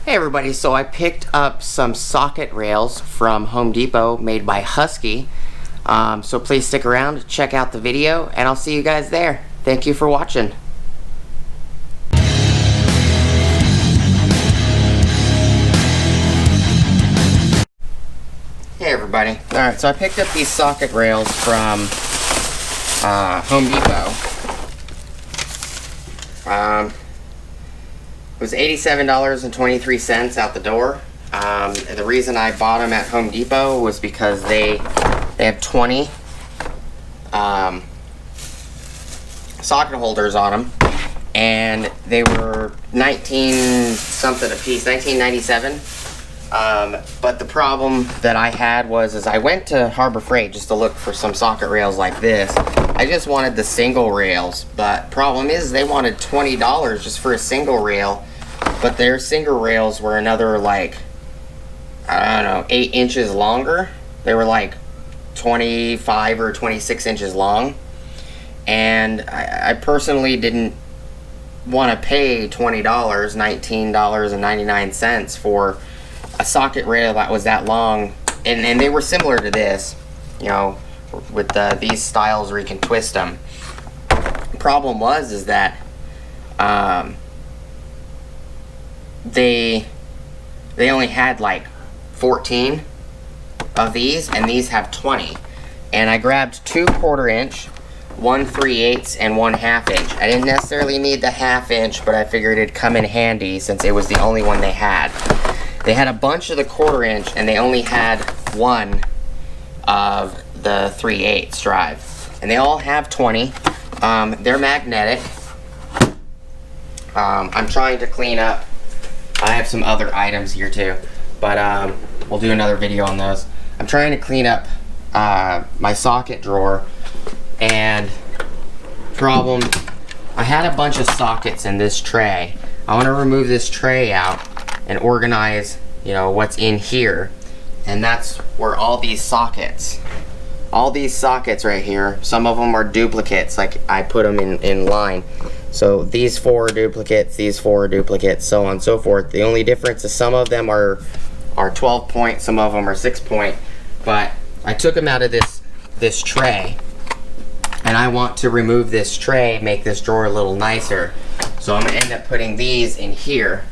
Hey everybody, so I picked up some socket rails from Home Depot made by Husky. So please stick around, check out the video, and I'll see you guys there. Thank you for watching. Hey everybody. Alright, so I picked up these socket rails from Home Depot. It was $87.23 out the door. The reason I bought them at Home Depot was because they have 20 socket holders on them, and they were 19 something a piece, 1997. But the problem that I had was I went to Harbor Freight just to look for some socket rails like this. I just wanted the single rails, but problem is they wanted $20 just for a single rail, but their single rails were another, like, I don't know, 8 inches longer. They were like 25 or 26 inches long, and I personally didn't want to pay $20, $19.99 for a socket rail that was that long, and they were similar to this, you know, with these styles where you can twist them. The problem is that they only had like 14 of these, and these have 20. And I grabbed 2 1/4 inch, 1 3/8, and 1 1/2 inch. I didn't necessarily need the 1/2 inch, but I figured it'd come in handy since it was the only one they had. They had a bunch of the 1/4 inch, and they only had one of the 3/8 drive. And they all have 20. They're magnetic. I'm trying to clean up. I have some other items here too, but we'll do another video on those. I'm trying to clean up my socket drawer, and problem, I had a bunch of sockets in this tray. I want to remove this tray out and organize, you know, what's in here, and that's where all these sockets right here, some of them are duplicates, like I put them in line. So these 4 are duplicates, these 4 are duplicates, so on and so forth. The only difference is some of them are 12 point, some of them are 6 point, but I took them out of this tray, and I want to remove this tray, make this drawer a little nicer. So I'm gonna end up putting these in here,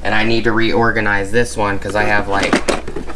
and I need to reorganize this one because I have like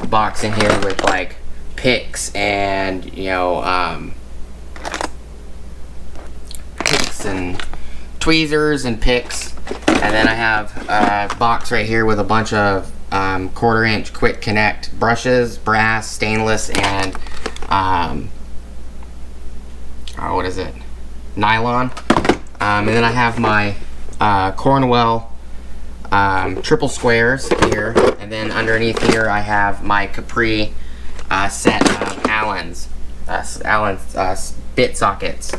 a box in here with like picks and, you know, picks and tweezers and picks, and then I have a box right here with a bunch of 1/4 inch quick connect brushes, brass, stainless, and what is it, nylon. And then I have my Cornwell triple squares here, and then underneath here I have my Capri set of Allen's bit sockets.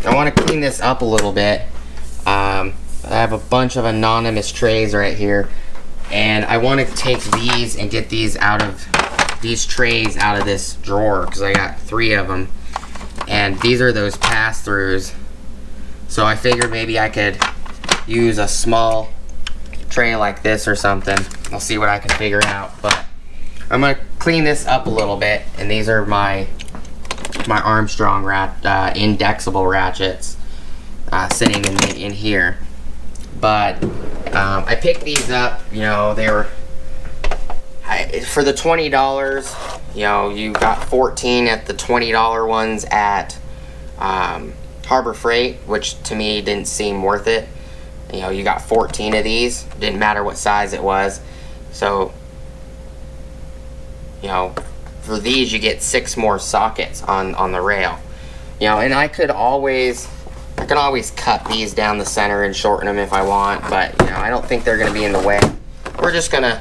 I want to clean this up a little bit. I have a bunch of anonymous trays right here, and I want to take these and get these trays out of this drawer because I got 3 of them, and these are those pass-throughs. So I figured maybe I could use a small tray like this or something. I'll see what I can figure out, but I'm gonna clean this up a little bit, and these are my Armstrong indexable ratchets sitting in here. But I picked these up, you know, they were for the $20, you know, you got 14 at the $20 ones at Harbor Freight, which to me didn't seem worth it. You know, you got 14 of these, didn't matter what size it was. So, you know, for these you get 6 more sockets on the rail. You know, and I can always cut these down the center and shorten them if I want, but you know, I don't think they're going to be in the way. We're just going to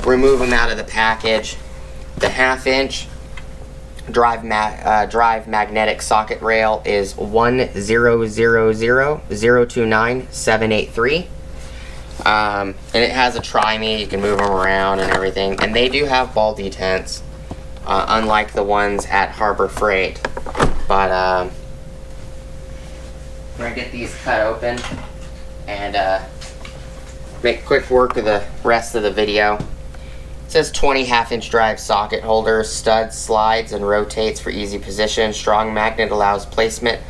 remove them out of the package. The 1/2 inch drive magnetic socket rail is 1000029,783. And it has a try-me, you can move them around and everything, and they do have ball detents, unlike the ones at Harbor Freight. But we're gonna get these cut open and make quick work of the rest of the video. It says 20 half-inch drive socket holders, stud slides and rotates for easy position. Strong magnet allows placement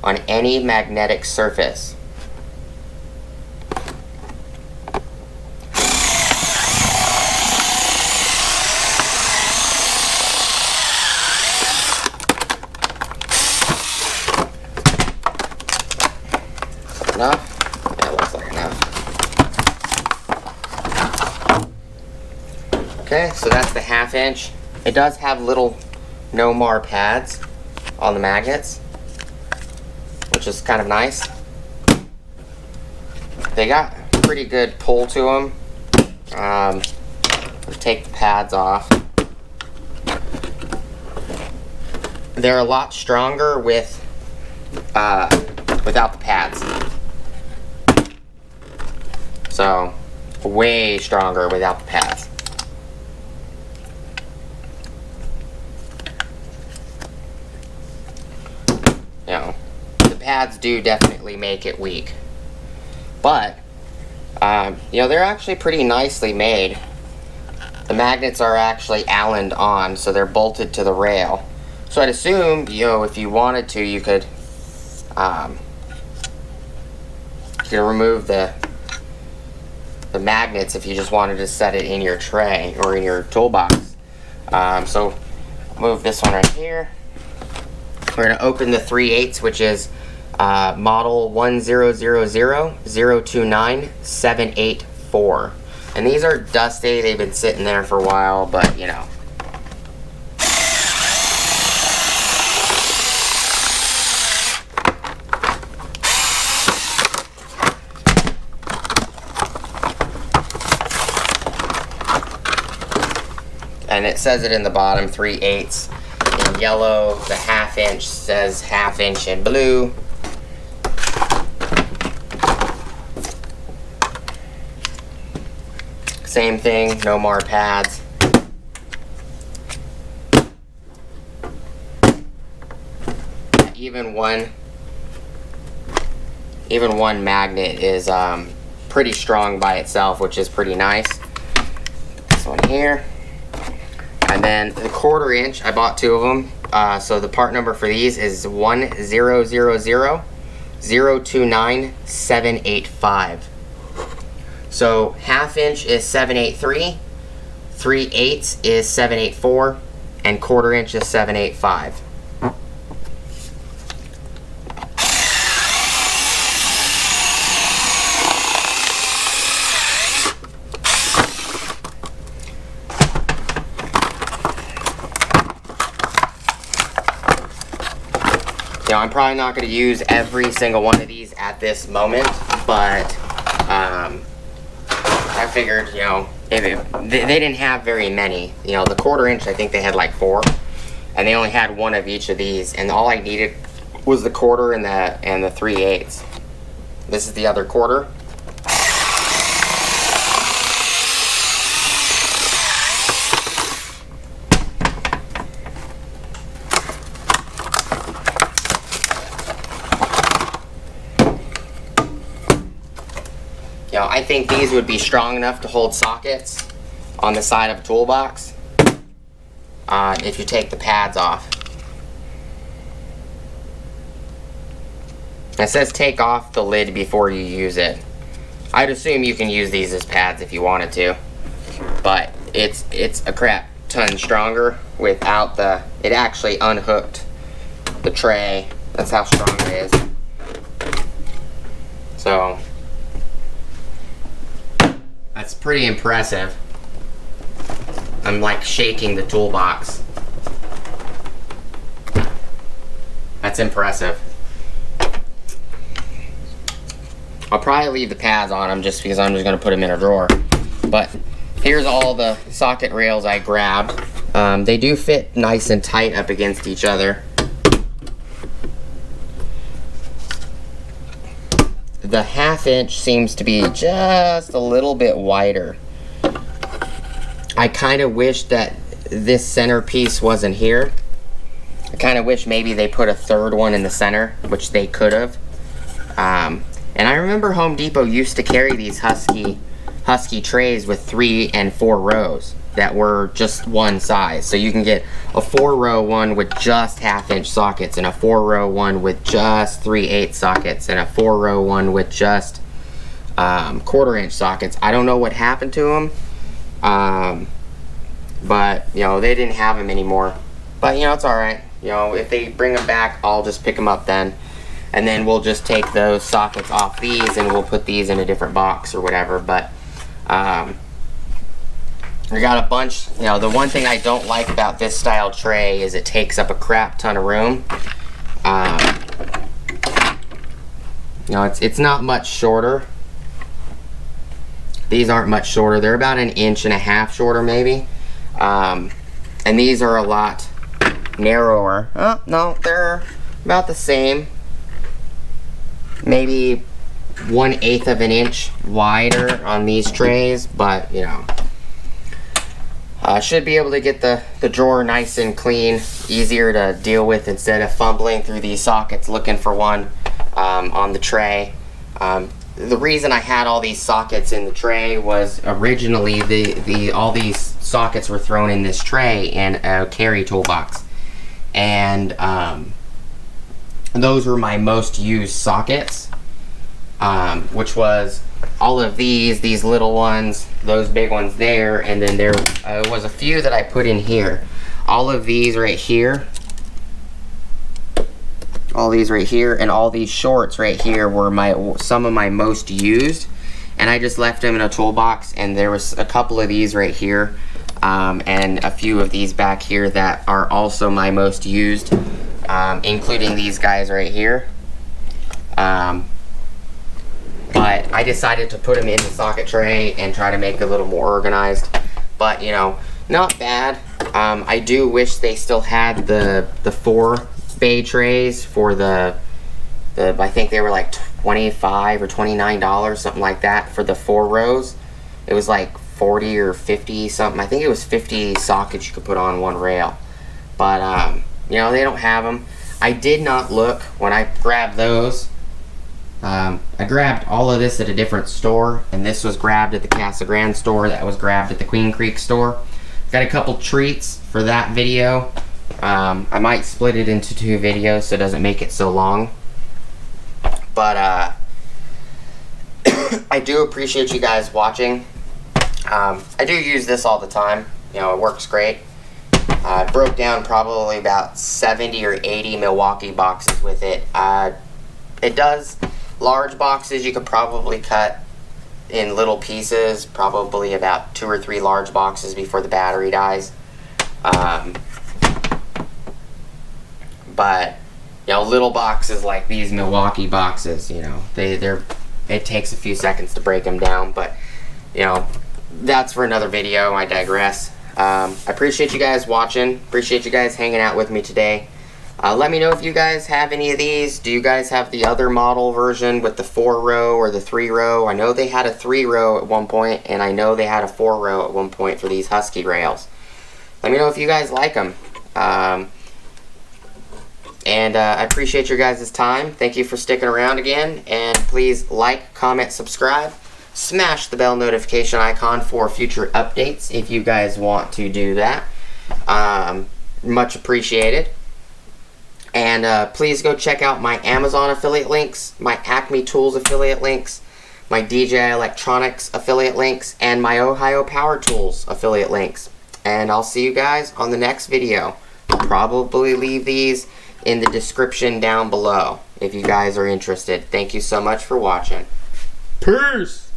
on any magnetic surface. Enough? Yeah, it looks like enough. Okay, so that's the half-inch. It does have little no-mar pads on the magnets, which is kind of nice. They got pretty good pull to them. Take the pads off. They're a lot stronger with without the pads. So, way stronger without the pads. You know, the pads do definitely make it weak. But, you know, they're actually pretty nicely made. The magnets are actually Allened on, so they're bolted to the rail. So I'd assume, you know, if you wanted to, you could remove the magnets if you just wanted to set it in your tray or in your toolbox. So move this one right here. We're going to open the 3/8, which is model 10000297884. And these are dusty. They've been sitting there for a while, but you know. And it says it in the bottom, 3/8 in yellow. The half-inch says half-inch in blue. Same thing, no more pads. Even one magnet is pretty strong by itself, which is pretty nice. This one here. And then the 1/4 inch, I bought 2 of them. So the part number for these is 10000029785. So half-inch is 783, 3/8 is 784, and 1/4 inch is 785. You know, I'm probably not going to use every single one of these at this moment, but I figured, you know, they didn't have very many. You know, the 1/4 inch, I think they had like 4, and they only had 1 of each of these, and all I needed was the 1/4 and the 3/8. This is the other 1/4. You know, I think these would be strong enough to hold sockets on the side of a toolbox if you take the pads off. It says take off the lid before you use it. I'd assume you can use these as pads if you wanted to, but it's a crap ton stronger without the, it actually unhooked the tray. That's how strong it is. So that's pretty impressive. I'm like shaking the toolbox. That's impressive. I'll probably leave the pads on them just because I'm just going to put them in a drawer. But here's all the socket rails I grabbed. They do fit nice and tight up against each other. The half-inch seems to be just a little bit wider. I kind of wish that this center piece wasn't here. I kind of wish maybe they put a 3rd one in the center, which they could have. And I remember Home Depot used to carry these Husky Husky trays with 3 and 4 rows that were just one size. So you can get a 4-row one with just 1/2-inch sockets, and a 4-row one with just 3/8 sockets, and a 4-row one with just 1/4-inch sockets. I don't know what happened to them, but you know, they didn't have them anymore. But you know, it's all right. You know, if they bring them back, I'll just pick them up then, and then we'll just take those sockets off these and we'll put these in a different box or whatever. But we got a bunch. You know, the one thing I don't like about this style tray is it takes up a crap ton of room. You know, it's not much shorter. These aren't much shorter. They're about 1.5 inches shorter maybe. And these are a lot narrower. Oh, no, they're about the same. Maybe 1/8 of an inch wider on these trays, but you know, should be able to get the drawer nice and clean, easier to deal with instead of fumbling through these sockets looking for one on the tray. The reason I had all these sockets in the tray was originally all these sockets were thrown in this tray in a carry toolbox, and those were my most used sockets, which was all of these little ones, those big ones there, and then there was a few that I put in here. All of these right here, all these right here, and all these shorts right here were some of my most used, and I just left them in a toolbox. And there was a couple of these right here, and a few of these back here that are also my most used, including these guys right here. But I decided to put them in the socket tray and try to make it a little more organized. But you know, not bad. I do wish they still had the 4 bay trays for the I think they were like $25 or $29, something like that, for the 4 rows. It was like 40 or 50 something. I think it was 50 sockets you could put on one rail. But you know, they don't have them. I did not look when I grabbed those. I grabbed all of this at a different store, and this was grabbed at the Casa Grande store, that was grabbed at the Queen Creek store. Got a couple treats for that video. I might split it into 2 videos so it doesn't make it so long. But I do appreciate you guys watching. I do use this all the time. You know, it works great. I broke down probably about 70 or 80 Milwaukee boxes with it. It does large boxes. You could probably cut in little pieces, probably about 2 or 3 large boxes before the battery dies. But you know, little boxes like these Milwaukee boxes, you know, it takes a few seconds to break them down. But you know, that's for another video. I digress. I appreciate you guys watching. Appreciate you guys hanging out with me today. Let me know if you guys have any of these. Do you guys have the other model version with the 4-row or the 3-row? I know they had a 3-row at one point, and I know they had a 4-row at one point for these Husky rails. Let me know if you guys like them. And I appreciate your guys' time. Thank you for sticking around again. And please like, comment, subscribe. Smash the bell notification icon for future updates if you guys want to do that. Much appreciated. And please go check out my Amazon affiliate links, my Acme Tools affiliate links, my DJI Electronics affiliate links, and my Ohio Power Tools affiliate links. And I'll see you guys on the next video. I'll probably leave these in the description down below if you guys are interested. Thank you so much for watching. Peace!